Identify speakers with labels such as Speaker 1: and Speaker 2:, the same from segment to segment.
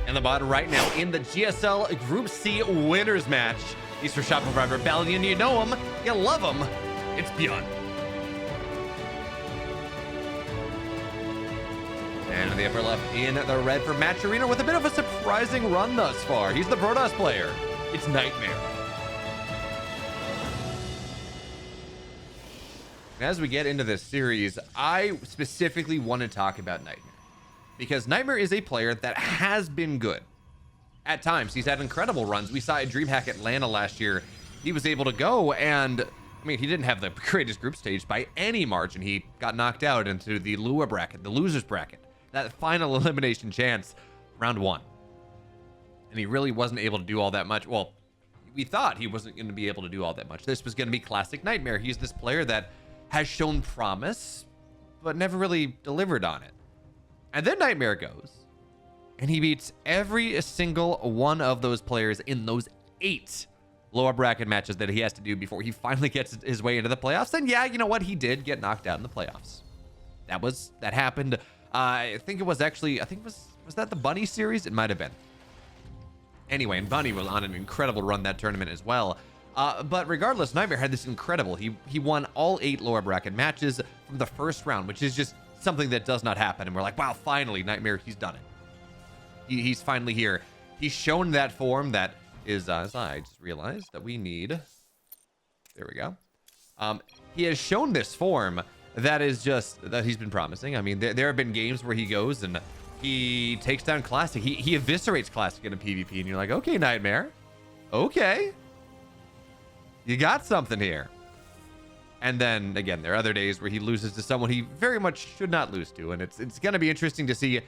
Speaker 1: And the bot right now in the GSL Group C winners match. He's for Shop Survivor ByuN. You know him, you love him. It's ByuN. And in the upper left in the red for Match Arena with a bit of a surprising run thus far. He's the Protoss player. It's NightMare. As we get into this series, I specifically want to talk about NightMare because NightMare is a player that has been good. At times, he's had incredible runs. We saw a DreamHack Atlanta last year. He was able to go, and I mean, he didn't have the greatest group stage by any margin. He got knocked out into the Lua bracket, the losers bracket, that final elimination chance, round 1. And he really wasn't able to do all that much. Well, we thought he wasn't going to be able to do all that much. This was going to be classic NightMare. He's this player that has shown promise, but never really delivered on it. And then NightMare goes, and he beats every single one of those players in those 8 lower bracket matches that he has to do before he finally gets his way into the playoffs. And yeah, you know what? He did get knocked out in the playoffs. That happened. I think it was actually, was that the Bunny series? It might have been. Anyway, and Bunny was on an incredible run that tournament as well. But regardless, NightMare had this incredible. He won all 8 lower bracket matches from the first round, which is just something that does not happen. And we're like, wow, finally, NightMare, he's done it. He's finally here. He's shown that form that is, as I just realized that we need. There we go. He has shown this form that is just, that he's been promising. I mean, there have been games where he goes and he takes down Classic. He eviscerates Classic in a PvP, and you're like, okay, NightMare. Okay. You got something here. And then again, there are other days where he loses to someone he very much should not lose to, and it's going to be interesting to see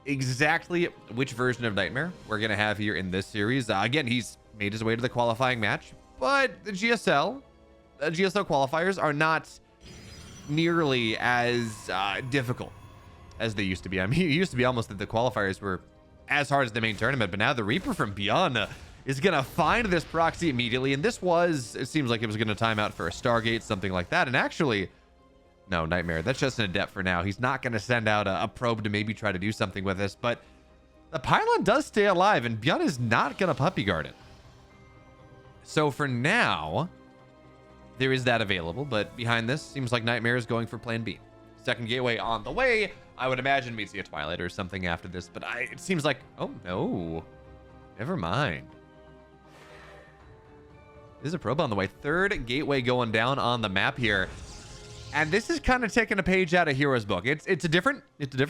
Speaker 1: exactly which version of NightMare we're going to have here in this series. Again, he's made his way to the qualifying match, but the GSL qualifiers are not nearly as difficult as they used to be. I mean, it used to be almost that the qualifiers were as hard as the main tournament, but now the Reaper from ByuN is going to find this proxy immediately. And this was, it seems like it was going to time out for a Stargate, something like that. And actually, no, NightMare, that's just an adept for now. He's not going to send out a probe to maybe try to do something with this, but the pylon does stay alive, and ByuN is not going to puppy guard it. So for now, there is that available, but behind this, seems like NightMare is going for plan B. Second gateway on the way. I would imagine we'd see a Twilight or something after this, but it seems like, oh no, never mind. There's a probe on the way. Third gateway going down on the map here. And this is kind of taking a page out of Hero's book. It's a different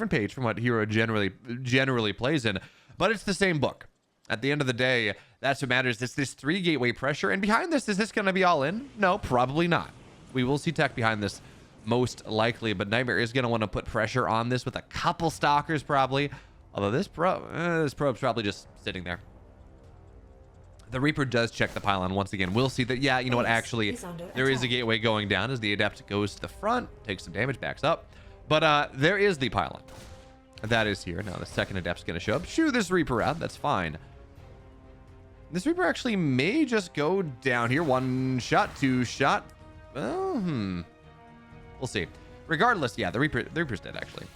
Speaker 1: page from what Hero generally plays in, but it's the same book. At the end of the day, that's what matters. It's this 3 gateway pressure. And behind this, is this going to be all in? No, probably not. We will see tech behind this most likely, but NightMare is going to want to put pressure on this with a couple stalkers probably. Although this probe's probably just sitting there. The Reaper does check the pylon once again. We'll see that, yeah, you know what, actually, there is a gateway going down as the Adept goes to the front, takes some damage, backs up. But there is the pylon. That is here. Now the second Adept's going to show up. Shoo this Reaper out. That's fine. This Reaper actually may just go down here. 1 shot, 2 shot. We'll see. Regardless, yeah, the Reaper's dead, actually.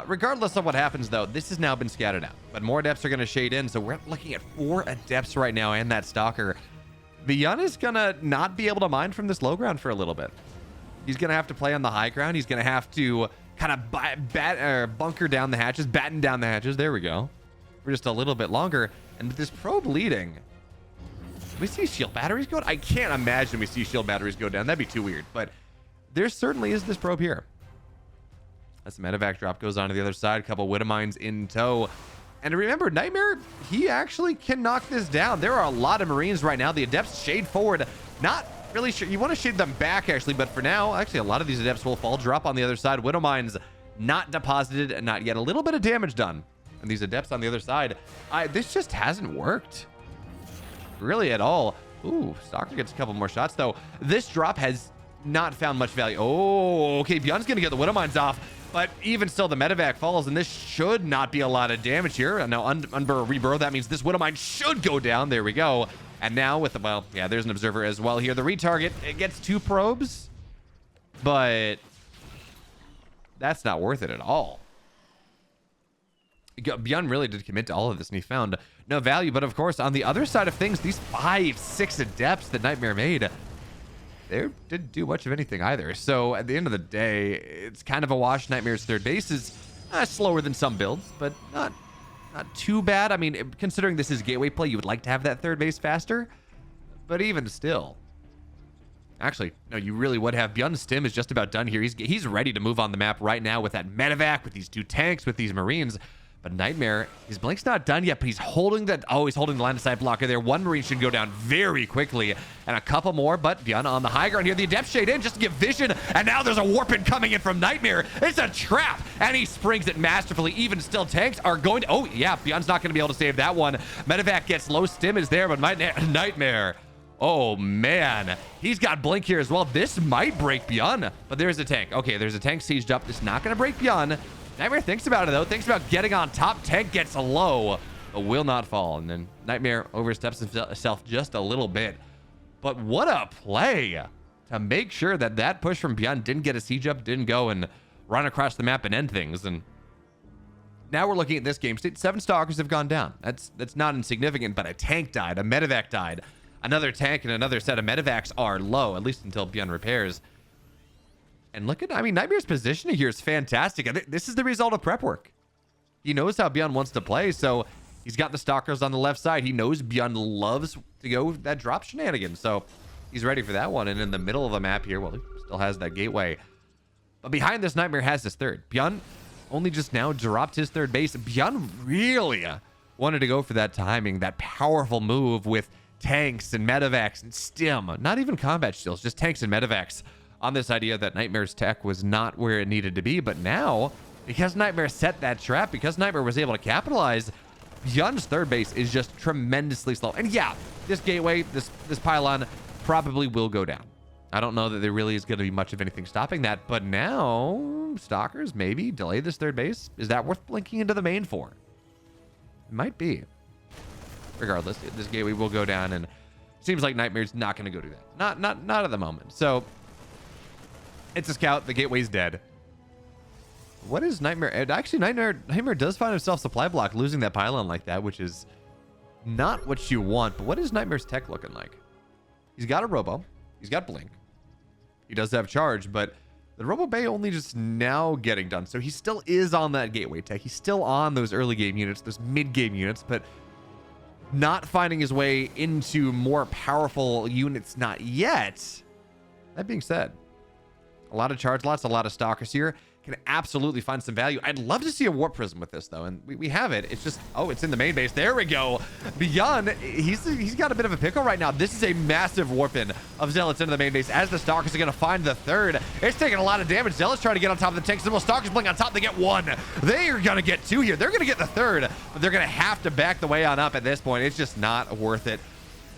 Speaker 1: Regardless of what happens, though, this has now been scattered out. But more Adepts are going to shade in, so we're looking at 4 Adepts right now and that Stalker. ByuN is going to not be able to mine from this low ground for a little bit. He's going to have to play on the high ground. He's going to have to kind of bunker down the hatches, batten down the hatches. There we go. For just a little bit longer. And with this probe leading, we see shield batteries go down. I can't imagine we see shield batteries go down. That'd be too weird. But there certainly is this probe here. As the medevac drop goes on to the other side, a couple Widow Mines in tow. And remember, NightMare, he actually can knock this down. There are a lot of Marines right now. The Adepts shade forward. Not really sure. You want to shade them back, actually. But for now, actually, a lot of these Adepts will fall. Drop on the other side. Widow Mines not deposited and not yet. A little bit of damage done. And these Adepts on the other side. This just hasn't worked. Really at all. Ooh, Stalker gets a couple more shots, though. This drop has not found much value. Oh, okay. ByuN's going to get the Widow Mines off. But even still, the medevac falls, and this should not be a lot of damage here. Now, under a rebirth, that means this Widow Mine should go down. There we go. And now with the, well, yeah, there's an observer as well here. The retarget, it gets 2 probes, but that's not worth it at all. ByuN really did commit to all of this, and he found no value. But of course, on the other side of things, these 5-6 adepts that NightMare made, they didn't do much of anything either. So at the end of the day, it's kind of a wash. NightMare's third base is slower than some builds, but not too bad. I mean, considering this is gateway play, you would like to have that third base faster, but even still. Actually, no, you really would have. ByuN's stim is just about done here. He's ready to move on the map right now with that medevac, with these 2 tanks, with these Marines. But NightMare, his blink's not done yet, but he's holding that. Oh, he's holding the line of sight blocker there. 1 Marine should go down very quickly, and a couple more. But ByuN on the high ground here. The Adept Shade in just to give vision, and now there's a warp-in coming in from NightMare. It's a trap, and he springs it masterfully. Even still, tanks are going to. Oh yeah, ByuN's not going to be able to save that one. Medevac gets low. Stim is there, but NightMare. Oh man, he's got blink here as well. This might break ByuN, but there's a tank. Okay, there's a tank sieged up. It's not going to break ByuN. NightMare thinks about it though. Thinks about getting on top. Tank gets low, but will not fall. And then NightMare oversteps himself just a little bit. But what a play to make sure that that push from ByuN didn't get a siege up, didn't go and run across the map and end things. And now we're looking at this game state. 7 Stalkers have gone down. That's not insignificant, but a tank died, a medevac died. Another tank and another set of medevacs are low, at least until ByuN repairs. And look at, I mean, NightMare's positioning here is fantastic. This is the result of prep work. He knows how ByuN wants to play, so he's got the Stalkers on the left side. He knows ByuN loves to go that drop shenanigan, so he's ready for that one. And in the middle of the map here, well, he still has that gateway. But behind this, NightMare has his third. ByuN only just now dropped his third base. ByuN really wanted to go for that timing, that powerful move with tanks and medevacs and stim, not even combat shields, just tanks and medevacs, on this idea that NightMare's tech was not where it needed to be. But now, because NightMare set that trap, because NightMare was able to capitalize, ByuN's third base is just tremendously slow. And yeah, this gateway, this pylon probably will go down. I don't know that there really is going to be much of anything stopping that, but now Stalkers maybe delay this third base. Is that worth blinking into the main for? It might be. Regardless, this gateway will go down, and it seems like NightMare's not going to go do that. Not at the moment. So it's a scout. The gateway's dead. What is NightMare? Actually, NightMare does find himself supply block, losing that pylon like that, which is not what you want. But what is NightMare's tech looking like? He's got a robo. He's got blink. He does have charge, but the robo bay only just now getting done. So he still is on that gateway tech. He's still on those early game units, those mid game units, but not finding his way into more powerful units, not yet. That being said, a lot of charge lots, a lot of Stalkers here. Can absolutely find some value. I'd love to see a warp prism with this though, and we have it. It's just, oh, it's in the main base. There we go. ByuN, he's got a bit of a pickle right now. This is a massive warp in of Zealots into the main base as the Stalkers are going to find the third. It's taking a lot of damage. Zealots trying to get on top of the tanks. The Stalkers blink on top. They get 1. They are going to get 2 here. They're going to get the third, but they're going to have to back the way on up at this point. It's just not worth it.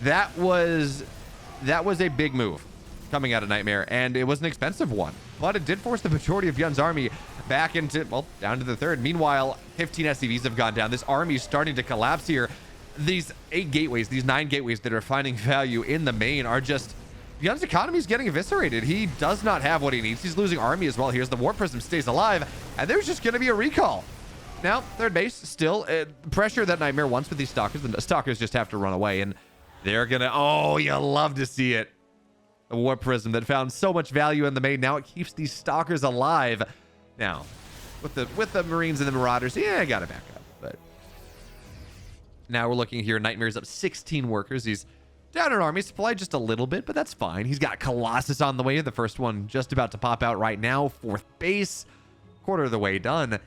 Speaker 1: That was a big move coming out of NightMare, and it was an expensive one, but it did force the majority of ByuN's army back into, well, down to the third. Meanwhile, 15 SCVs have gone down. This army is starting to collapse here. These 8 gateways, these 9 gateways that are finding value in the main are just, ByuN's economy is getting eviscerated. He does not have what he needs. He's losing army as well. Here's the Warp Prism stays alive, and there's just going to be a recall. Now, third base, still pressure that NightMare wants with these Stalkers. The Stalkers just have to run away, and they're going to, oh, you love to see it. A Warp Prism that found so much value in the main. Now it keeps these Stalkers alive. Now, with the Marines and the Marauders, yeah, I got to back up. But now we're looking here. NightMare's up 16 workers. He's down in army supply just a little bit, but that's fine. He's got Colossus on the way. The first one just about to pop out right now. 4th base, quarter of the way done.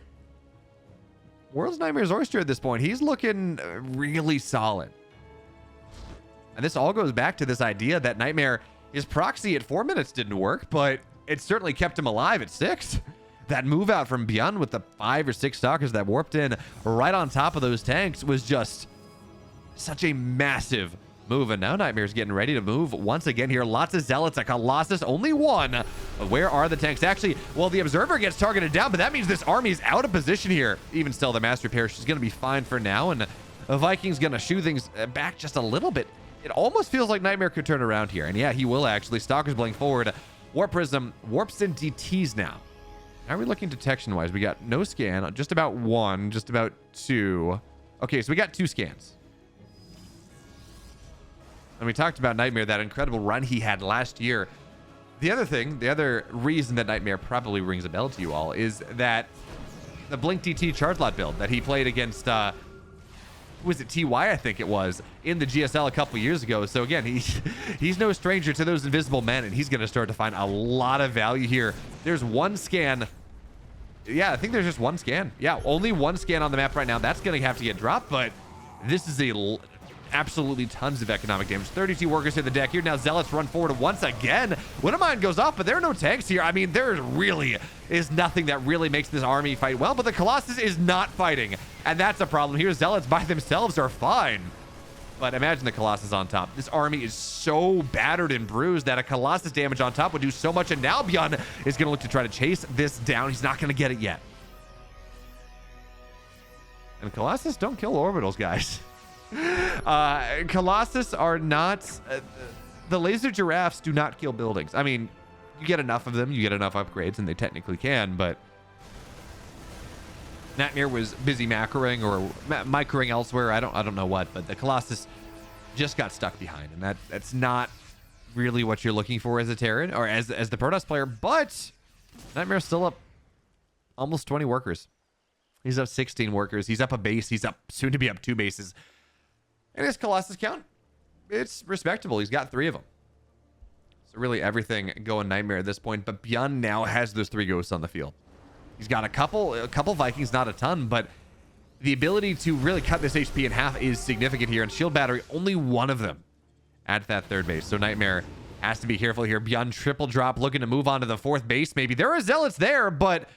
Speaker 1: World's Nightmare's Oyster at this point. He's looking really solid. And this all goes back to this idea that NightMare, his proxy at 4 minutes didn't work, but it certainly kept him alive at 6. That move out from ByuN with the 5 or 6 Stalkers that warped in right on top of those tanks was just such a massive move. And now NightMare's getting ready to move once again here. Lots of Zealots, a Colossus, only 1. But where are the tanks? Actually, well, the Observer gets targeted down, but that means this army is out of position here. Even still, the Master Repair, she's going to be fine for now, and the Viking's going to shoo things back just a little bit. It almost feels like NightMare could turn around here. And yeah, he will actually. Stalkers blink forward. Warp Prism warps in DTs now. How are we looking detection-wise? We got no scan, just about one, just about two. Okay, so we got 2 scans. And we talked about NightMare, that incredible run he had last year. The other reason that NightMare probably rings a bell to you all is that the Blink DT charge lot build that he played against, was it TY, I think it was, in the GSL a couple years ago. So again, he's no stranger to those invisible men, and he's going to start to find a lot of value here. There's 1 scan. Yeah, I think there's just 1 scan. Yeah, only 1 scan on the map right now. That's going to have to get dropped, but this is absolutely tons of economic damage. 32 workers hit the deck here. Now Zealots run forward once again. Wintermine goes off, but there are no tanks here. I mean, there really is nothing that really makes this army fight well, but the Colossus is not fighting, and that's a problem here. Zealots by themselves are fine, but imagine the Colossus on top. This army is so battered and bruised that a Colossus damage on top would do so much, and now ByuN is going to look to try to chase this down. He's not going to get it yet. And Colossus don't kill orbitals, guys. Colossus are not the laser giraffes do not kill buildings. I mean, you get enough of them, you get enough upgrades, and they technically can, but NightMare was busy macroing or microing elsewhere. I don't know what, but the Colossus just got stuck behind, and that's not really what you're looking for as a Terran or as the Protoss player. But NightMare's still up almost 20 workers. He's up 16 workers. He's up a base. He's up soon to be up 2 bases. And his Colossus count, it's respectable. He's got 3 of them. So really everything going NightMare at this point. But ByuN now has those 3 ghosts on the field. He's got a couple Vikings, not a ton, but the ability to really cut this HP in half is significant here. And Shield Battery, only 1 of them at that 3rd base. So NightMare has to be careful here. ByuN triple drop, looking to move on to the 4th base. Maybe there are Zealots there, but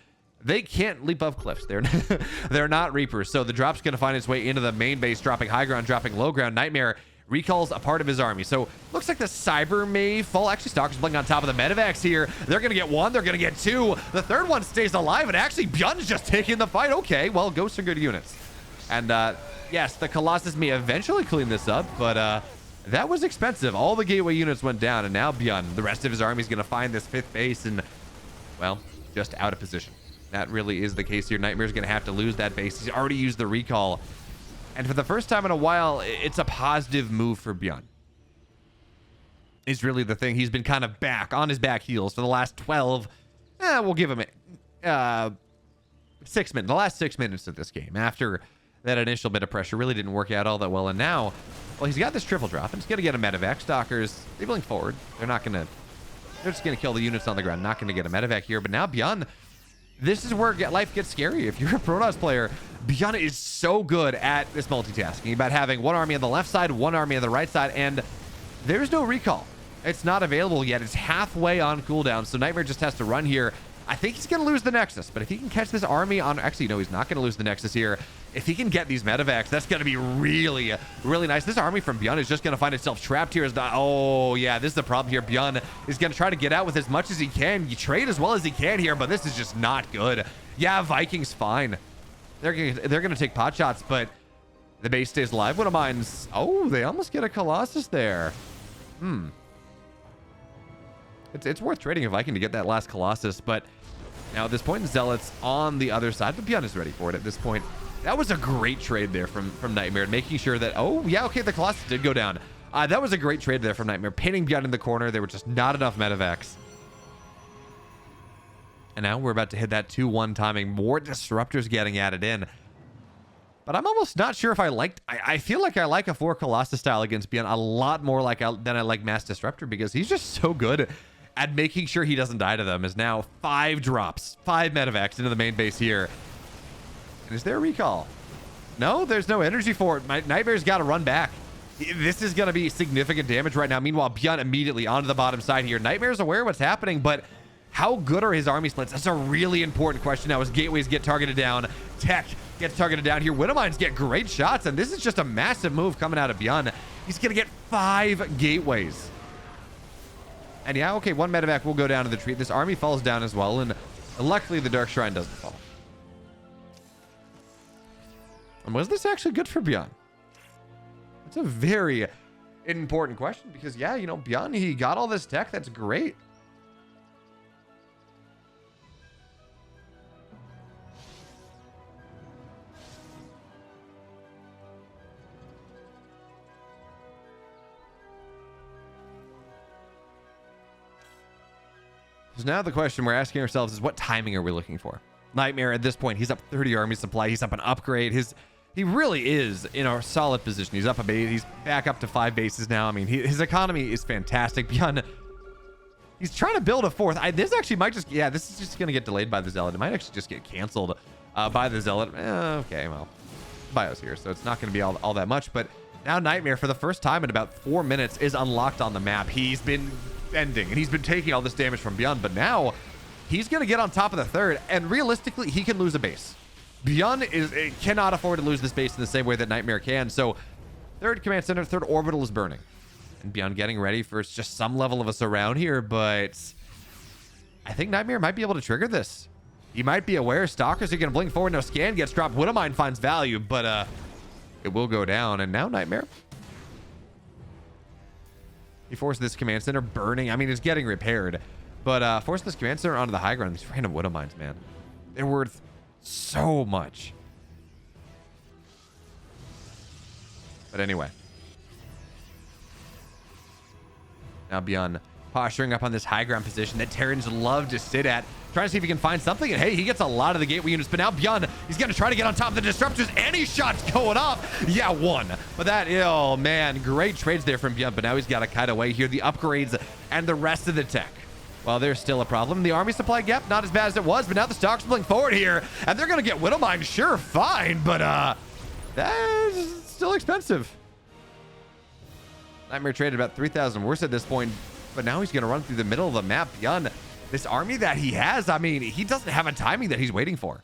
Speaker 1: they can't leap off cliffs. They're not Reapers. So the drop's going to find its way into the main base, dropping high ground, dropping low ground. NightMare recalls a part of his army. So looks like the Cyber may fall. Actually, Stalker's playing on top of the Medivacs here. They're going to get 1. They're going to get 2. The 3rd one stays alive, and actually ByuN is just taking the fight. Okay, well, ghosts are good units. And yes, the Colossus may eventually clean this up, but that was expensive. All the gateway units went down, and now ByuN, the rest of his army is going to find this 5th base and, well, just out of position. That really is the case here. NightMare's going to have to lose that base. He's already used the recall. And for the first time in a while, it's a positive move for ByuN. Is really the thing. He's been kind of back on his back heels for the last 12. We'll give him 6 minutes. The last 6 minutes of this game. After that initial bit of pressure really didn't work out all that well. And now, well, he's got this triple drop. And he's going to get a medevac. Stalkers, they blink forward. They're just going to kill the units on the ground. Not going to get a medevac here. But now ByuN, this is where life gets scary. If you're a Protoss player, ByuN is so good at this multitasking, about having 1 army on the left side, 1 army on the right side, and there's no recall. It's not available yet. It's halfway on cooldown, so NightMare just has to run here. I think he's going to lose the Nexus, but if he can catch this army on... Actually, no, he's not going to lose the Nexus here. If he can get these medevacs, that's going to be really, really nice. This army from ByuN is just going to find itself trapped here. Oh, yeah, this is the problem here. ByuN is going to try to get out with as much as he can. You trade as well as he can here, but this is just not good. Yeah, Vikings, fine. They're going to take pot shots, but the base stays alive. What am I? Oh, they almost get a Colossus there. It's worth trading a Viking to get that last Colossus, but now at this point, Zealots on the other side, but ByuN is ready for it at this point. That was a great trade there from NightMare, making sure that, oh, yeah, okay, the Colossus did go down. That was a great trade there from NightMare, pinning ByuN in the corner. There were just not enough medevacs. And now we're about to hit that 2-1 timing. More disruptors getting added in. But I'm almost not sure if I feel like I like a 4 Colossus style against ByuN a lot more than I like Mass Disruptor, because he's just so good at making sure he doesn't die to them. Is now 5 drops, 5 medevacs into the main base here. And is there a recall? No, there's no energy for it. NightMare's got to run back. This is going to be significant damage right now. Meanwhile, ByuN immediately onto the bottom side here. NightMare's aware of what's happening, but how good are his army splits? That's a really important question now as gateways get targeted down. Tech gets targeted down here. Widowmines get great shots, and this is just a massive move coming out of ByuN. He's going to get 5 gateways. And yeah, okay, 1 medevac will go down to the tree. This army falls down as well, and luckily the Dark Shrine doesn't fall. And was this actually good for ByuN? It's a very important question, because yeah, you know, ByuN, he got all this tech. That's great. So now the question we're asking ourselves is, what timing are we looking for? NightMare at this point, he's up 30 army supply. He's up an upgrade. He really is in a solid position. He's up a base. He's back up to 5 bases now. I mean, his economy is fantastic. ByuN, he's trying to build a fourth. This actually might just, yeah, this is just going to get delayed by the Zealot. It might actually just get canceled by the Zealot. Okay, well, Bio's here, so it's not going to be all that much. But now NightMare, for the first time in about 4 minutes, is unlocked on the map. He's been bending, and he's been taking all this damage from ByuN, but now he's going to get on top of the third, and realistically, he can lose a base. ByuN cannot afford to lose this base in the same way that NightMare can. So third command center, third orbital is burning. And ByuN getting ready for just some level of a surround here, but I think NightMare might be able to trigger this. He might be aware Stalkers are going to blink forward. No scan gets dropped. Widowmine finds value, but it will go down. And now NightMare, he forced this command center burning. I mean, it's getting repaired, but forced this command center onto the high ground. These random Widowmines, man, they're worth so much. But anyway, now ByuN posturing up on this high ground position that Terrans love to sit at, trying to see if he can find something. And hey, he gets a lot of the gateway units, but now ByuN, he's going to try to get on top of the disruptors. Any shots going off? Yeah, one. But that, oh man, great trades there from ByuN, but now he's got to kite away here. The upgrades and the rest of the tech, well, there's still a problem. The army supply gap, not as bad as it was, but now the Stalkers blink forward here, and they're going to get Widowmine, sure, fine, but that's still expensive. NightMare traded about 3,000 worse at this point, but now he's going to run through the middle of the map. ByuN, this army that he has, I mean, he doesn't have a timing that he's waiting for.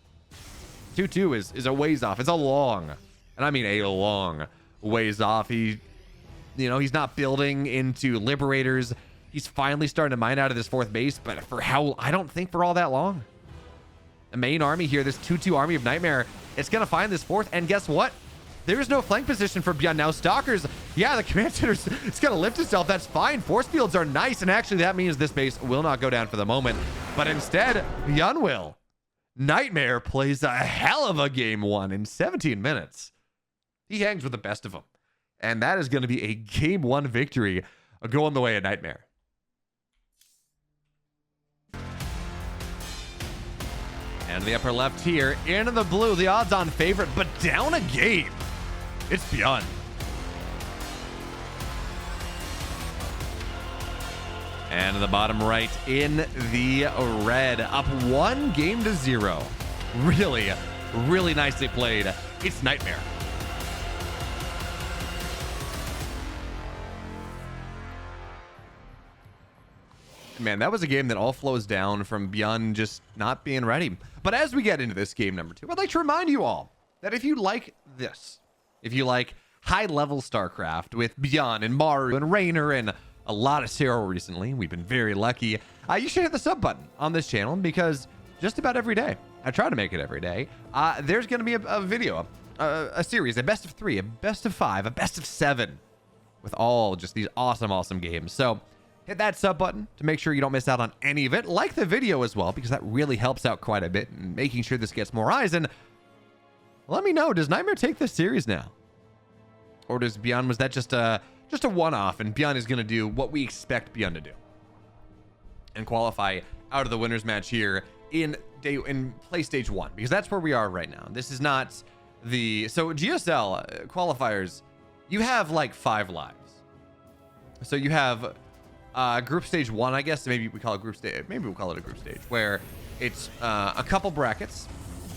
Speaker 1: 2-2 is a ways off. It's a long, and I mean a long ways off. He's not building into Liberators. He's finally starting to mine out of this fourth base, but for how, I don't think for all that long. The main army here, this 2-2 army of NightMare, it's going to find this fourth, and guess what? There's no flank position for ByuN. Now Stalkers, yeah, the command center's, it's going to lift itself. That's fine. Force fields are nice, and actually that means this base will not go down for the moment, but instead, ByuN will. NightMare plays a hell of a game one in 17 minutes. He hangs with the best of them, and that is going to be a game one victory going the way of NightMare. And the upper left here, into the blue, the odds-on favorite, but down a game. It's ByuN. And in the bottom right, in the red, up 1-0. Really, really nicely played. It's NightMare. Man, that was a game that all flows down from ByuN just not being ready. But as we get into this game number 2, I'd like to remind you all that if you like this, if you like high-level StarCraft with ByuN and Maru and Raynor and a lot of Cyril recently, we've been very lucky, you should hit the sub button on this channel, because just about every day, I try to make it every day, there's going to be a video, a series, a best of 3, a best of 5, a best of 7, with all just these awesome games. So hit that sub button to make sure you don't miss out on any of it. Like the video as well, because that really helps out quite a bit in making sure this gets more eyes. And let me know, does NightMare take this series now? Or does ByuN, was that just a one-off, and ByuN is going to do what we expect ByuN to do and qualify out of the winners match here in play stage 1, because that's where we are right now. This is not the, so GSL qualifiers, you have like 5 lives. So you have group stage 1, I guess. Maybe we call it group stage. Maybe we'll call it a group stage, where it's a couple brackets,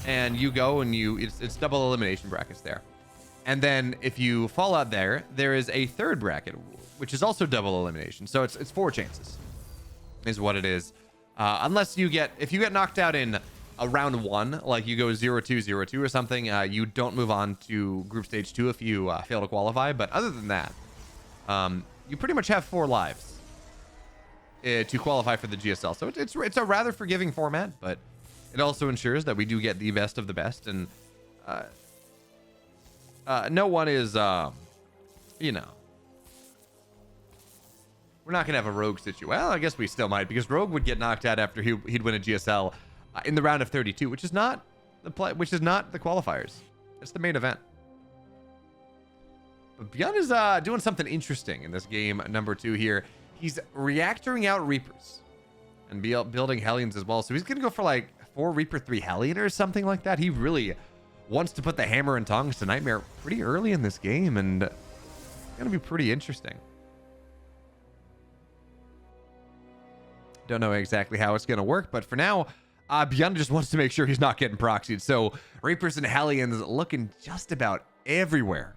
Speaker 1: and you go and it's double elimination brackets there. And then if you fall out there is a third bracket, which is also double elimination. So it's 4 chances, is what it is. Unless if you get knocked out in a round 1, like you go 0-2, 0-2 or something, you don't move on to group stage 2 if you fail to qualify. But other than that, you pretty much have 4 lives to qualify for the GSL. So it's a rather forgiving format, but it also ensures that we do get the best of the best. And no one is, we're not going to have a Rogue situation. Well, I guess we still might, because Rogue would get knocked out after he'd win a GSL in the round of 32, which is not the qualifiers. It's the main event. But ByuN is doing something interesting in this game number 2 here. He's reactoring out Reapers. and building Hellions as well. So he's going to go for like 4 Reaper, 3 Hellion or something like that. He really wants to put the hammer and tongs to NightMare pretty early in this game, and it's going to be pretty interesting. Don't know exactly how it's going to work, but for now, ByuN just wants to make sure he's not getting proxied. So Reapers and Hellions looking just about everywhere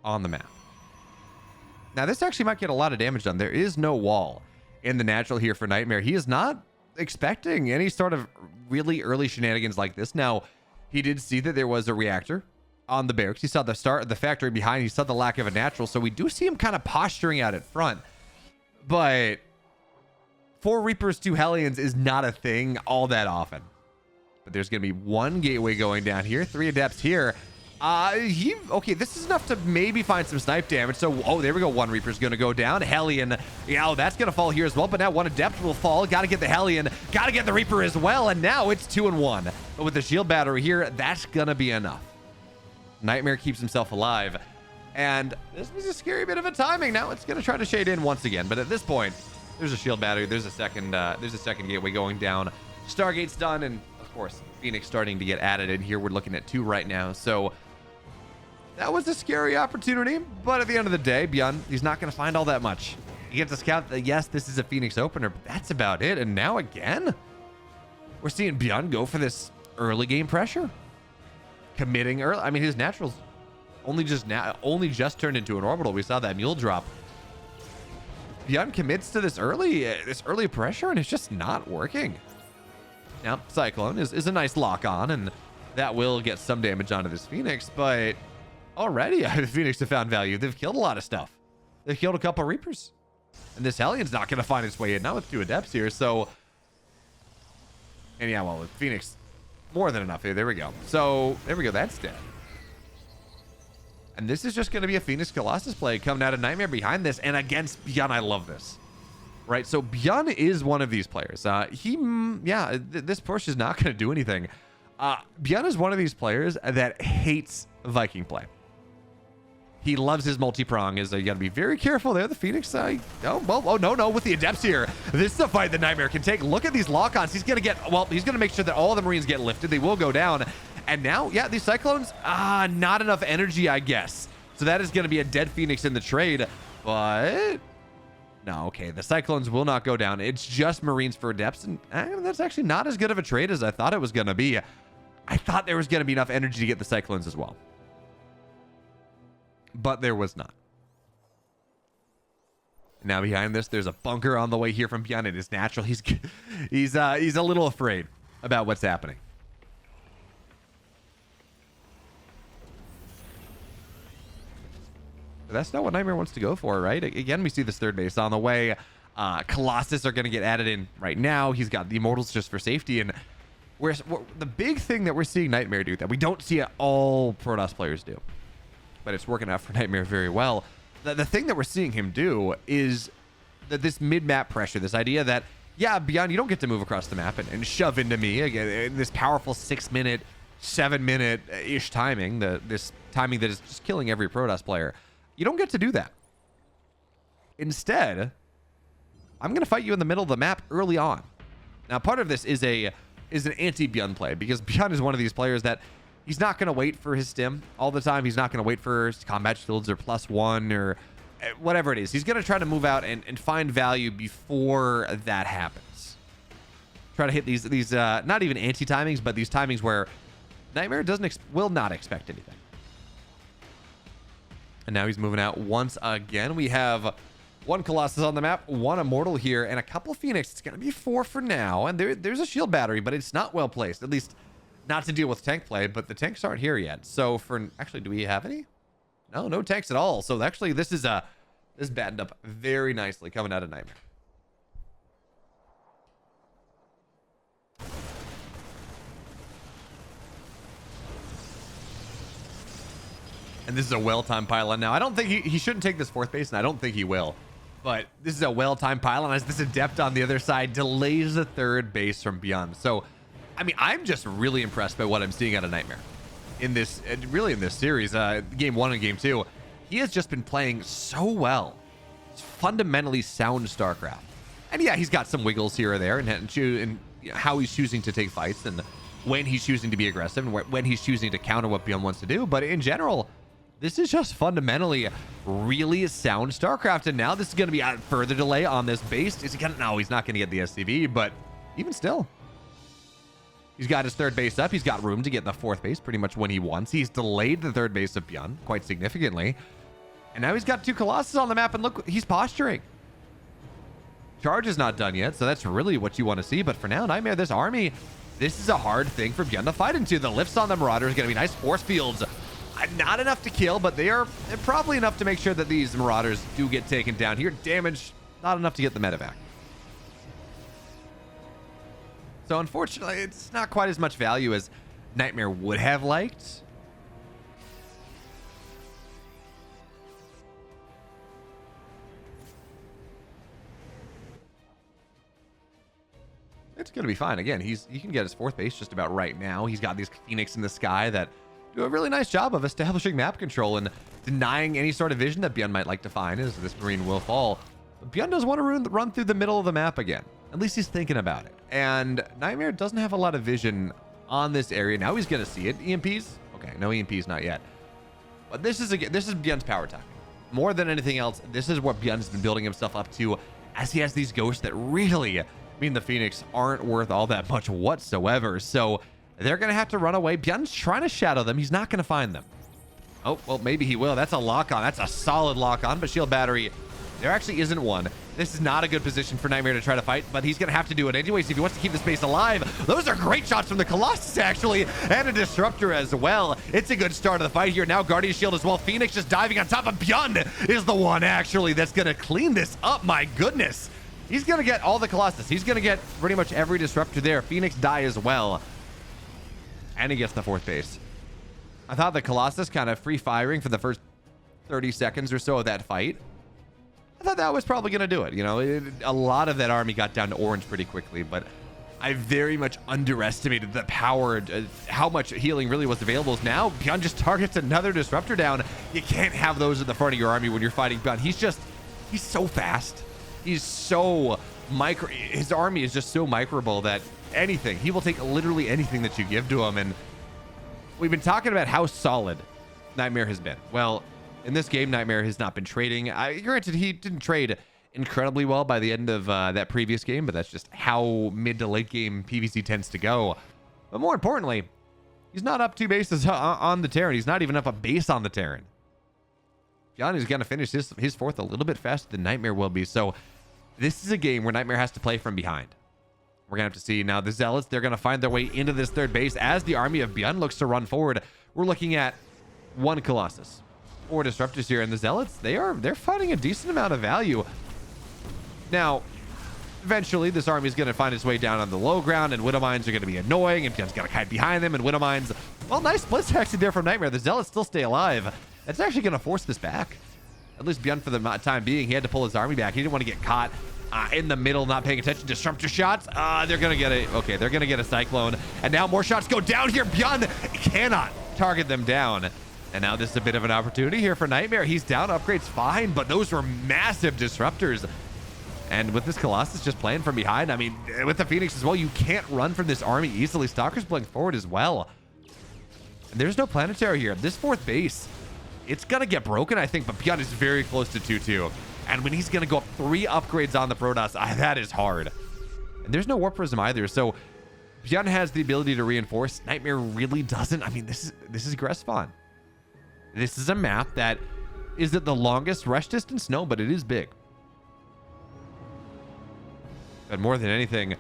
Speaker 1: on the map. Now, this actually might get a lot of damage done. There is no wall in the natural here for NightMare. He is not expecting any sort of really early shenanigans like this. Now, he did see that there was a reactor on the barracks. He saw the start of the factory behind. He saw the lack of a natural. So we do see him kind of posturing out at front. But 4 Reapers, 2 Hellions is not a thing all that often. But there's going to be 1 gateway going down here, 3 adepts here. Okay, this is enough to maybe find some snipe damage. So, oh, there we go. 1 Reaper's going to go down. Hellion, yeah, that's going to fall here as well. But now 1 adept will fall. Got to get the Hellion. Got to get the Reaper as well. And now it's 2 and 1. But with the shield battery here, that's going to be enough. NightMare keeps himself alive. And this was a scary bit of a timing. Now it's going to try to shade in once again. But at this point, there's a shield battery. There's a second gateway going down. Stargate's done. And, of course, Phoenix starting to get added in here. We're looking at 2 right now. So that was a scary opportunity, but at the end of the day, ByuN, he's not going to find all that much. He gets a scout that, yes, this is a Phoenix opener, but that's about it. And now again, we're seeing ByuN go for this early game pressure. Committing early. I mean, his naturals only just turned into an orbital. We saw that mule drop. ByuN commits to this early pressure, and it's just not working. Now, Cyclone is a nice lock on, and that will get some damage onto this Phoenix, but already, the Phoenix have found value. They've killed a lot of stuff. They've killed a couple Reapers. And this Hellion's not going to find its way in. Now with 2 adepts here, so... And yeah, well, with Phoenix, more than enough here. There we go. So, there we go. That's dead. And this is just going to be a Phoenix Colossus play coming out of NightMare behind this. And against ByuN, I love this. Right? So, ByuN is one of these players. This push is not going to do anything. ByuN is one of these players that hates Viking play. He loves his multi-prong. You got to be very careful there. The Phoenix, no, with the adepts here. This is a fight that NightMare can take. Look at these lock-ons. He's going to make sure that all the Marines get lifted. They will go down. And now, yeah, these Cyclones, not enough energy, I guess. So that is going to be a dead Phoenix in the trade. But no, okay, the Cyclones will not go down. It's just Marines for adepts. And that's actually not as good of a trade as I thought it was going to be. I thought there was going to be enough energy to get the Cyclones as well. But there was not. Now behind this, there's a bunker on the way here from ByuN. It is natural. He's a little afraid about what's happening. But that's not what NightMare wants to go for, right? Again, we see this 3rd base on the way. Colossus are going to get added in right now. He's got the Immortals just for safety. And the big thing that we're seeing NightMare do that we don't see all Protoss players do, but it's working out for NightMare very well. The thing that we're seeing him do is that this mid-map pressure, this idea that, yeah, ByuN, you don't get to move across the map and shove into me again. This powerful 6-minute, 7-minute-ish timing, this timing that is just killing every Protoss player. You don't get to do that. Instead, I'm going to fight you in the middle of the map early on. Now, part of this is an anti-ByuN play, because ByuN is one of these players that he's not going to wait for his stim all the time. He's not going to wait for combat shields or +1 or whatever it is. He's going to try to move out and find value before that happens. Try to hit these not even anti-timings, but these timings where NightMare will not expect anything. And now he's moving out once again. We have 1 Colossus on the map, 1 Immortal here, and a couple Phoenix. It's going to be 4 for now. And there's a shield battery, but it's not well placed. At least not to deal with tank play, but the tanks aren't here yet. So actually, do we have any? No tanks at all. So actually, this battened up very nicely coming out of NightMare. And this is a well-timed pylon. Now, I don't think he shouldn't take this 4th base, and I don't think he will. But this is a well-timed pylon as this adept on the other side delays the 3rd base from ByuN. So, I mean, I'm just really impressed by what I'm seeing out of NightMare in this series, game 1 and game 2. He has just been playing so well. It's fundamentally sound Starcraft. And yeah, he's got some wiggles here or there, and how he's choosing to take fights, and when he's choosing to be aggressive, and when he's choosing to counter what ByuN wants to do. But in general, this is just fundamentally really sound StarCraft. And now this is going to be a further delay on this base. Is he gonna? No, he's not going to get the SCV, but even still, he's got his third base up. He's got room to get the fourth base pretty much when he wants. He's delayed the third base of ByuN quite significantly. And now he's got 2 Colossus on the map, and look, he's posturing. Charge is not done yet, so that's really what you want to see. But for now, NightMare, this army, this is a hard thing for ByuN to fight into. The lifts on the Marauder is going to be nice. Force fields, not enough to kill, but they're probably enough to make sure that these Marauders do get taken down here. Damage, not enough to get the medevac. So unfortunately, it's not quite as much value as NightMare would have liked. It's going to be fine. Again, he can get his fourth base just about right now. He's got these Phoenix in the sky that do a really nice job of establishing map control and denying any sort of vision that ByuN might like to find as this Marine will fall. But ByuN does want to run through the middle of the map again. At least he's thinking about it. And NightMare doesn't have a lot of vision on this area. Now he's going to see it. EMPs? Okay, no EMPs, not yet. But this is ByuN's power tactic. More than anything else, this is what ByuN's been building himself up to, as he has these ghosts that really mean the Phoenix aren't worth all that much whatsoever. So they're going to have to run away. ByuN's trying to shadow them. He's not going to find them. Oh, well, maybe he will. That's a lock-on. That's a solid lock-on, but shield battery, there actually isn't one. This is not a good position for NightMare to try to fight, but he's going to have to do it anyways if he wants to keep the space alive. Those are great shots from the Colossus, actually, and a Disruptor as well. It's a good start of the fight here. Now Guardian Shield as well. Phoenix just diving on top of ByuN is the one, actually, that's going to clean this up. My goodness. He's going to get all the Colossus. He's going to get pretty much every Disruptor there. Phoenix die as well. And he gets the fourth base. I thought the Colossus kind of free firing for the first 30 seconds or so of that fight. I thought that was probably going to do it. You know, a lot of that army got down to orange pretty quickly, but I very much underestimated the power, how much healing really was available. Now, ByuN just targets another Disruptor down. You can't have those at the front of your army when you're fighting ByuN. He's so fast. He's so micro. His army is just so microable that anything, he will take literally anything that you give to him. And we've been talking about how solid NightMare has been. Well, in this game, NightMare has not been trading. Granted, he didn't trade incredibly well by the end of that previous game, but that's just how mid to late game PvC tends to go. But more importantly, he's not up 2 bases on the Terran. He's not even up a base on the Terran. ByuN is going to finish his fourth a little bit faster than NightMare will be. So this is a game where NightMare has to play from behind. We're going to have to see now the Zealots. They're going to find their way into this third base as the army of ByuN looks to run forward. We're looking at 1 Colossus, 4 Disruptors here, and the Zealots, they're fighting a decent amount of value. Now, eventually this army is going to find its way down on the low ground, and Widow Mines are going to be annoying, and ByuN's got to hide behind them, and Widow Mines, well, nice splits actually there from NightMare. The Zealots still stay alive. That's actually going to force this back. At least ByuN for the time being, he had to pull his army back. He didn't want to get caught in the middle, not paying attention. Disruptor shots. They're going to get a, okay, they're going to get a Cyclone. And now more shots go down here. ByuN cannot target them down. And now this is a bit of an opportunity here for NightMare. He's down, upgrades fine, but those were massive Disruptors. And with this Colossus just playing from behind, I mean, with the Phoenix as well, you can't run from this army easily. Stalker's playing forward as well. And there's no planetary here. This fourth base, it's going to get broken, I think, but ByuN is very close to 2-2. And when he's going to go up 3 upgrades on the Protoss, that is hard. And there's no Warp Prism either, so ByuN has the ability to reinforce. NightMare really doesn't. I mean, this is Gressfon. This is a map that, is it the longest rush distance? No, but it is big. But more than anything,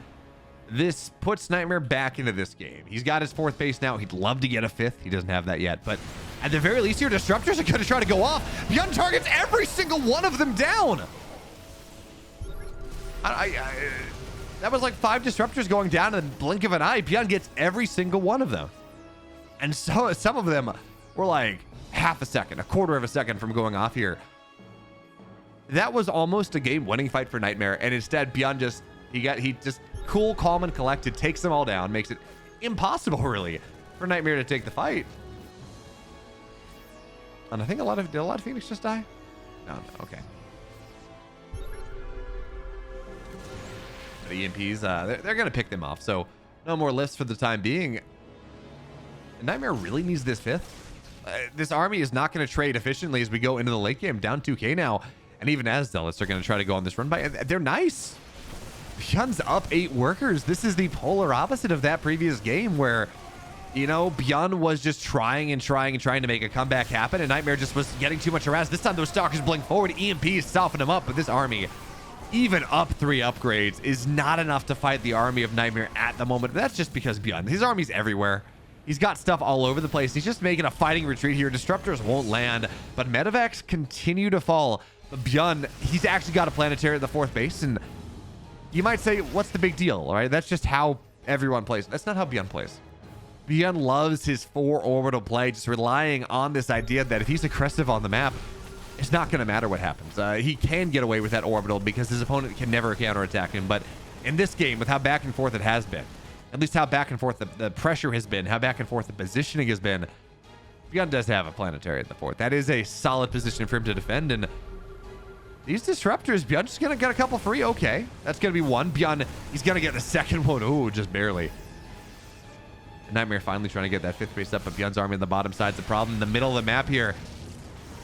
Speaker 1: this puts NightMare back into this game. He's got his 4th base now. He'd love to get a 5th. He doesn't have that yet, but at the very least, your Disruptors are going to try to go off. ByuN targets every single one of them down. That was like 5 Disruptors going down in the blink of an eye. ByuN gets every single one of them. And so some of them were like half a second, a quarter of a second from going off here. That was almost a game-winning fight for NightMare, and instead ByuN just he just cool, calm, and collected, takes them all down, makes it impossible really for NightMare to take the fight. And I think did a lot of Phoenix just die? No, okay. the EMPs. They're going to pick them off. So no more lifts for the time being. NightMare really needs this 5th. This army is not going to trade efficiently as we go into the late game. Down 2k now. And even as Zealots are going to try to go on this run by. They're nice. ByuN's up 8 workers. This is the polar opposite of that previous game where, you know, ByuN was just trying to make a comeback happen, and NightMare just was getting too much harassed. This time those Stalkers blink forward. EMPs soften them up, but this army, even up 3 upgrades, is not enough to fight the army of NightMare at the moment. That's just because ByuN, his army's everywhere. He's got stuff all over the place. He's just making a fighting retreat here. Disruptors won't land, but medevacs continue to fall. But ByuN, he's actually got a planetary at the 4th base, and you might say, what's the big deal, all right? That's just how everyone plays. That's not how ByuN plays. ByuN loves his 4 orbital play, just relying on this idea that if he's aggressive on the map, it's not going to matter what happens. He can get away with that orbital because his opponent can never counterattack him. But in this game, with how back and forth it has been, at least how back and forth the pressure has been, how back and forth the positioning has been, ByuN does have a planetary at the 4th. That is a solid position for him to defend, and these disruptors, ByuN just gonna get a couple free. Okay, that's gonna be 1. ByuN, he's gonna get the 2nd one. Ooh, just barely. NightMare finally trying to get that 5th base up, but ByuN's army on the bottom side's the problem. In the middle of the map here,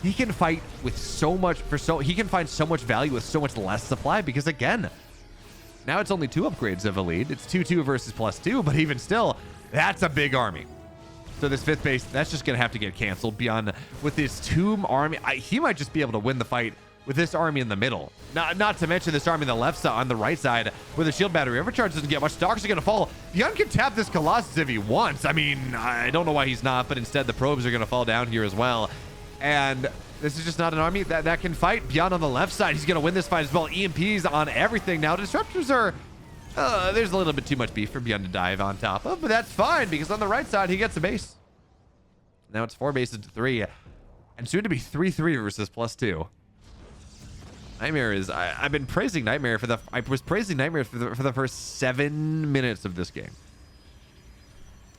Speaker 1: he can fight with so much he can find so much value with so much less supply, because again, now it's only 2 upgrades of a lead. It's 2-2 versus +2, but even still, that's a big army. So this 5th base, that's just gonna have to get canceled. ByuN with his Tomb army, he might just be able to win the fight with this army in the middle. Not to mention this army on the left side, on the right side, where the shield battery overcharge doesn't get much. Stalkers are going to fall. ByuN can tap this Colossus if he wants. I mean, I don't know why he's not, but instead the probes are going to fall down here as well. And this is just not an army that can fight. ByuN on the left side, he's going to win this fight as well. EMPs on everything. Now, disruptors are... there's a little bit too much beef for ByuN to dive on top of, but that's fine, because on the right side, he gets a base. Now it's 4 bases to 3, and soon to be 3-3 versus +2. NightMare is... I've been praising NightMare for the... I was praising NightMare for the first 7 minutes of this game.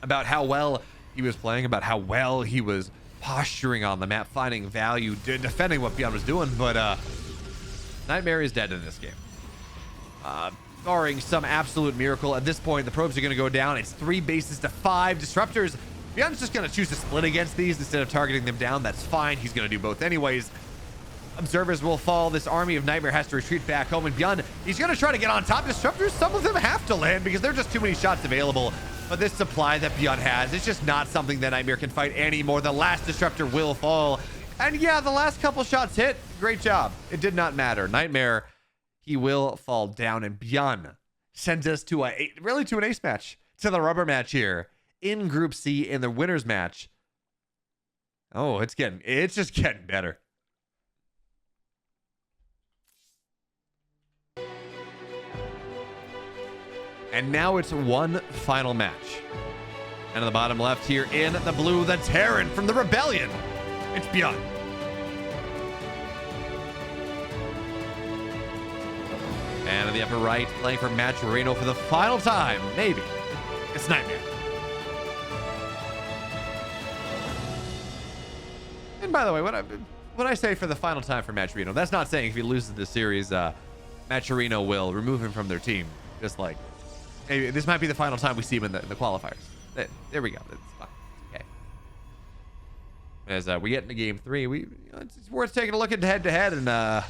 Speaker 1: About how well he was playing, about how well he was posturing on the map, finding value, defending what ByuN was doing, but NightMare is dead in this game. Barring some absolute miracle, at this point, the probes are going to go down. It's 3 bases to 5. Disruptors, ByuN's just going to choose to split against these instead of targeting them down. That's fine. He's going to do both anyways. Observers will fall. This army of NightMare has to retreat back home, and ByuN, he's going to try to get on top. Disruptors, some of them have to land because there are just too many shots available. But this supply that ByuN has, it's just not something that NightMare can fight anymore. The last disruptor will fall. And yeah, the last couple shots hit. Great job. It did not matter. NightMare, he will fall down, and ByuN sends us to an ace match, to the rubber match here in Group C in the winners match. Oh, it's just getting better. And now it's one final match. And on the bottom left here in the blue, the Terran from the Rebellion. It's ByuN. And in the upper right, playing for Maturino for the final time, maybe, it's NightMare. And by the way, when I say for the final time for Maturino, that's not saying if he loses the series, Maturino will remove him from their team. Just like, hey, this might be the final time we see him in the qualifiers. There we go. That's fine. Okay. As we get into game 3, it's worth taking a look at head-to-head, and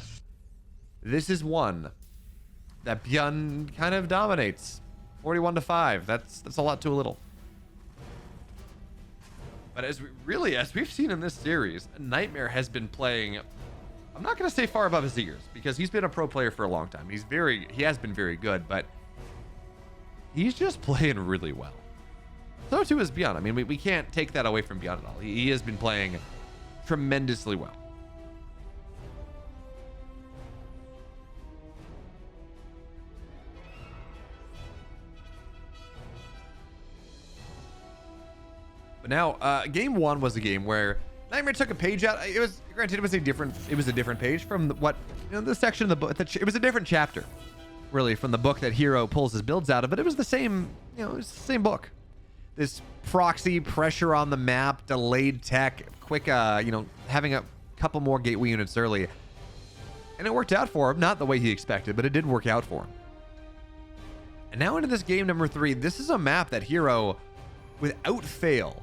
Speaker 1: this is one that ByuN kind of dominates. 41-5. That's a lot too little. But as we've seen in this series, NightMare has been playing, I'm not going to say far above his ears, because he's been a pro player for a long time. He has been very good, but he's just playing really well. So too is ByuN. I mean, we can't take that away from ByuN at all. He has been playing tremendously well. But now, game 1 was a game where NightMare took a page out. It was a different page from the section of the book. It was a different chapter, really, from the book that Hero pulls his builds out of. But it was the same, it was the same book. This proxy, pressure on the map, delayed tech, quick, having a couple more gateway units early, and it worked out for him. Not the way he expected, but it did work out for him. And now into this game number 3. This is a map that Hero, without fail,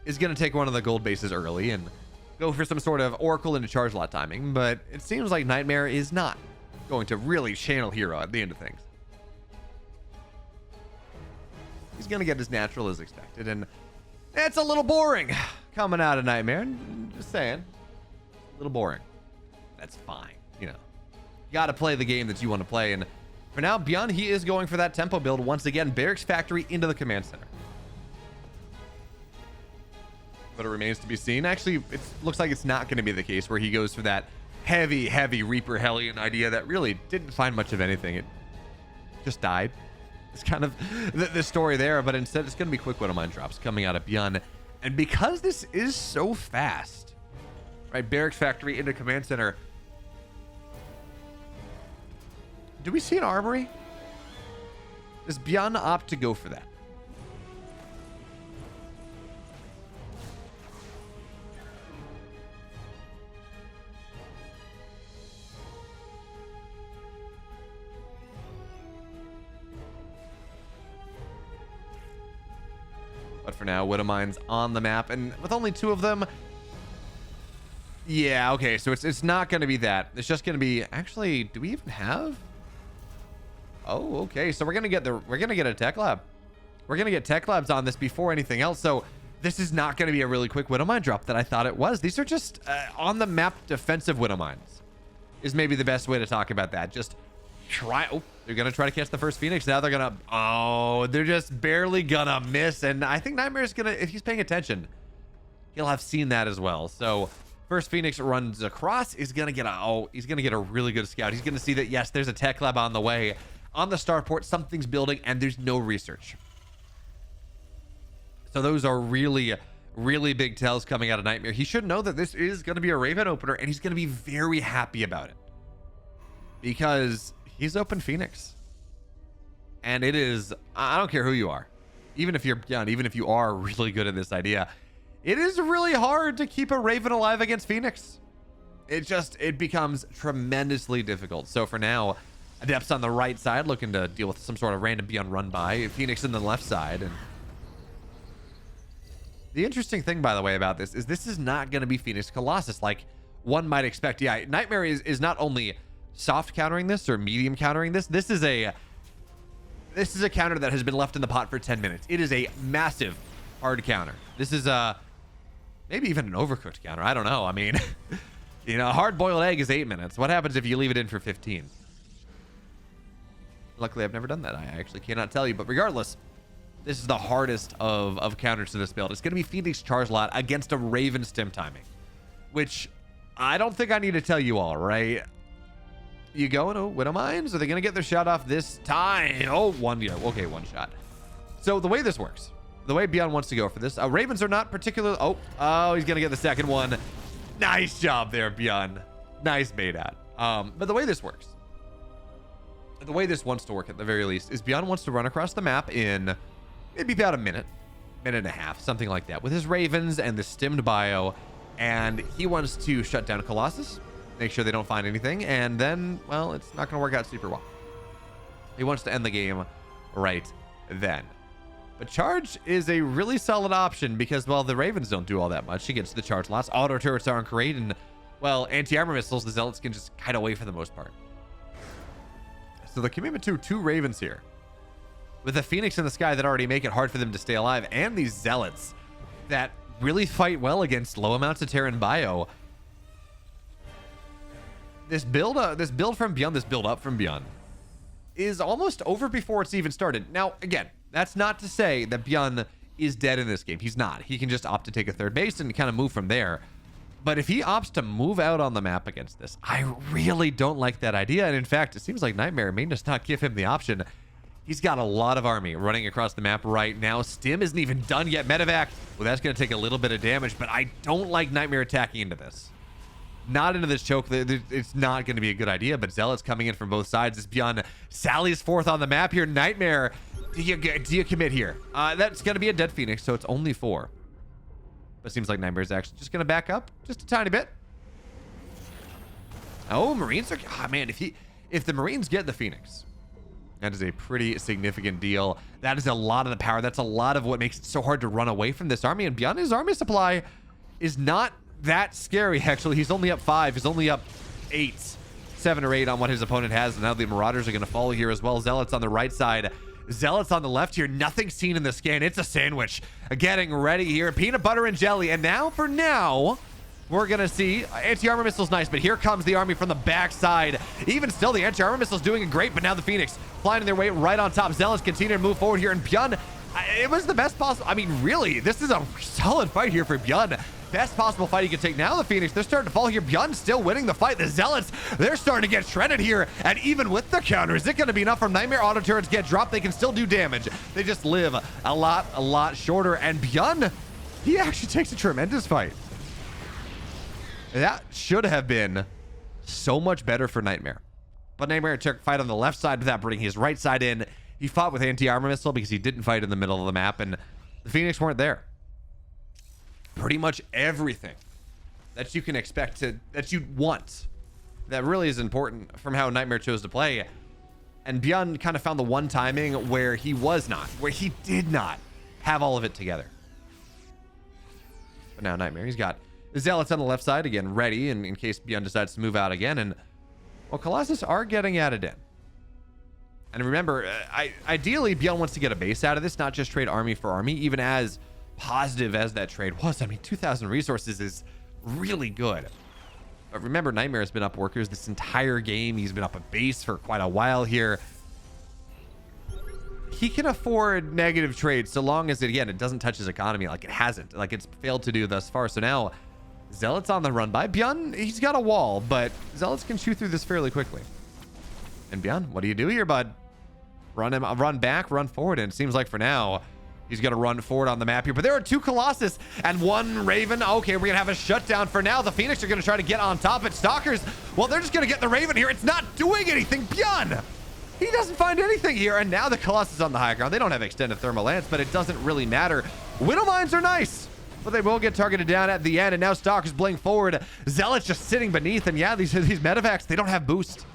Speaker 1: is going to take one of the gold bases early and go for some sort of Oracle into charge lot timing. But it seems like NightMare is not going to really channel Hero at the end of things. He's going to get as natural as expected. And it's a little boring coming out of NightMare. Just saying. A little boring. That's fine. You know, you got to play the game that you want to play. And for now, ByuN, he is going for that tempo build once again. Barracks Factory into the command center. But it remains to be seen. Actually, it looks like it's not going to be the case where he goes for that heavy Reaper Hellion idea that really didn't find much of anything. It just died. It's kind of the story there, but instead it's going to be quick Widowmine drops coming out of ByuN. And because this is so fast, right? Barracks Factory into command center. Do we see an armory? Does ByuN opt to go for that? But for now, Widowmine's on the map, and with only 2 of them, yeah, okay, so it's not going to be that. It's just going to be, actually, do we even have? Oh, okay, so we're going to get a tech lab. We're going to get tech labs on this before anything else. So this is not going to be a really quick Widowmine drop that I thought it was. These are just on the map defensive Widowmines is maybe the best way to talk about that. Just try. Oh, they're going to try to catch the first Phoenix. Now they're going to, oh, they're just barely going to miss. And I think NightMare's going to, if he's paying attention, he'll have seen that as well. So first Phoenix runs across, is going to get a, oh, he's going to get a really good scout. He's going to see that, yes, there's a tech lab on the way. On the starport, something's building, and there's no research. So those are really big tells coming out of NightMare. He should know that this is going to be a Raven opener, and he's going to be very happy about it. Because he's opened Phoenix. And it is, I don't care who you are. Even if you're young, even if you are really good at this idea, it is really hard to keep a Raven alive against Phoenix. It becomes tremendously difficult. So for now, Adepts on the right side looking to deal with some sort of random ByuN run by. Phoenix on the left side. And the interesting thing, by the way, about this is not going to be Phoenix Colossus like one might expect. Yeah, NightMare is not only soft countering this or medium countering this. This is a counter that has been left in the pot for 10 minutes. It is a massive hard counter. This is maybe even an overcooked counter. I don't know. I mean, you know, a hard-boiled egg is 8 minutes. What happens if you leave it in for 15? Luckily, I've never done that. I actually cannot tell you. But regardless, this is the hardest of counters to this build. It's going to be Phoenix Charge Lot against a Raven stim timing, which I don't think I need to tell you all, right? You going to Widowmines? Are they going to get their shot off this time? Oh, one shot. So the way this works, the way ByuN wants to go for this, Ravens are not particularly... Oh, he's going to get the second one. Nice job there, ByuN. Nice bait out. But the way this works, the way this wants to work at the very least, is ByuN wants to run across the map in maybe about a minute and a half, something like that, with his Ravens and the stimmed bio, and he wants to shut down Colossus, make sure they don't find anything, and then, well, it's not going to work out super well. He wants to end the game right then. But charge is a really solid option because, well, the Ravens don't do all that much. He gets the charge lots. Auto turrets aren't great, and, well, anti-armor missiles, the Zealots can just kite away for the most part. So the commitment to 2 Ravens here, with a Phoenix in the sky that already make it hard for them to stay alive, and these Zealots that really fight well against low amounts of Terran bio. This build up from ByuN is almost over before it's even started. Now, again, that's not to say that ByuN is dead in this game. He's not. He can just opt to take a third base and kind of move from there. But if he opts to move out on the map against this, I really don't like that idea. And in fact, it seems like NightMare may just not give him the option. He's got a lot of army running across the map right now. Stim isn't even done yet. Medevac, well, that's going to take a little bit of damage, but I don't like NightMare attacking into this. Not into this choke. It's not going to be a good idea, but Zealots coming in from both sides. This ByuN sallies forth on the map here. NightMare, do you commit here? That's going to be a dead Phoenix, so it's only 4. But it seems like NightMare is actually just going to back up just a tiny bit. Oh, Marines are... Oh, man, if the Marines get the Phoenix, That is a pretty significant deal. That is a lot of the power. That's a lot of what makes it so hard to run away from this army. And ByuN, his army supply is not that scary, actually. He's only up 5. He's only up 8, 7 or 8 on what his opponent has. And now the Marauders are going to follow here as well. Zealots on the right side. Zealots on the left here. Nothing seen in the scan. It's a sandwich. Getting ready here. Peanut butter and jelly. And now, for now, we're going to see anti-armor missiles. Nice, but here comes the army from the backside. Even still, the anti-armor missile's doing great, but now the Phoenix flying their way right on top. Zealots continue to move forward here, and ByuN, it was the best possible. I mean, really, this is a solid fight here for ByuN. Best possible fight he could take. Now the Phoenix, they're starting to fall here. ByuN still winning the fight. The Zealots, they're starting to get shredded here. And even with the counter, is it going to be enough from NightMare? Auto turrets get dropped. They can still do damage. They just live a lot shorter. And ByuN, he actually takes a tremendous fight. That should have been so much better for NightMare. But NightMare took fight on the left side without bringing his right side in. He fought with anti-armor missile because he didn't fight in the middle of the map, and the Phoenix weren't there. Pretty much everything that you can expect that you want, that really is important from how NightMare chose to play. And ByuN kind of found the one timing where he did not have all of it together. But now NightMare, he's got the Zealots on the left side again, ready in case ByuN decides to move out again. And well, Colossus are getting added in. And remember, ideally, ByuN wants to get a base out of this, not just trade army for army, even as positive as that trade was. I mean, 2,000 resources is really good. But remember, NightMare has been up workers this entire game. He's been up a base for quite a while here. He can afford negative trades so long as, again, it doesn't touch his economy like it hasn't. Like it's failed to do thus far. So now, Zealots on the run by. ByuN, he's got a wall, but Zealots can shoot through this fairly quickly. And ByuN, what do you do here, bud? Run back, run forward. And it seems like for now, he's going to run forward on the map here. But there are 2 Colossus and 1 Raven. Okay, we're going to have a shutdown for now. The Phoenix are going to try to get on top. But Stalkers, well, they're just going to get the Raven here. It's not doing anything. ByuN, he doesn't find anything here. And now the Colossus on the high ground. They don't have extended thermal lance, but it doesn't really matter. Widow mines are nice, but they will get targeted down at the end. And now Stalkers bling forward. Zealots just sitting beneath. And yeah, these medevacs, they don't have boost.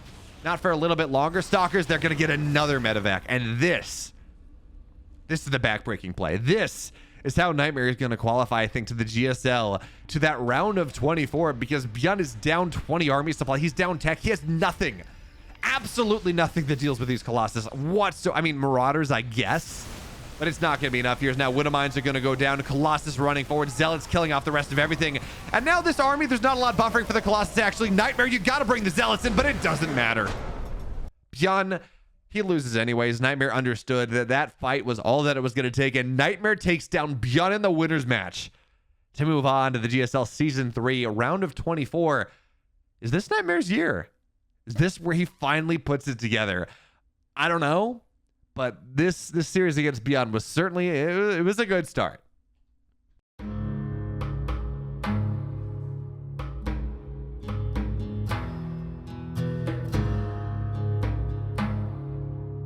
Speaker 1: Not for a little bit longer. Stalkers, they're going to get another medevac. And this is the backbreaking play. This is how NightMare is going to qualify, I think, to the GSL, to that round of 24, because ByuN is down 20 army supply. He's down tech. He has nothing. Absolutely nothing that deals with these Colossus. I mean, Marauders, I guess, but it's not going to be enough here. Now, Widow mines are going to go down. Colossus running forward. Zealots killing off the rest of everything. And now this army, there's not a lot buffering for the Colossus, actually. NightMare, you got to bring the Zealots in, but it doesn't matter. ByuN, he loses anyways. NightMare understood that fight was all that it was going to take, and NightMare takes down ByuN in the winner's match to move on to the GSL Season 3, round of 24. Is this NightMare's year? Is this where he finally puts it together? I don't know, but this series against ByuN was certainly, it was a good start.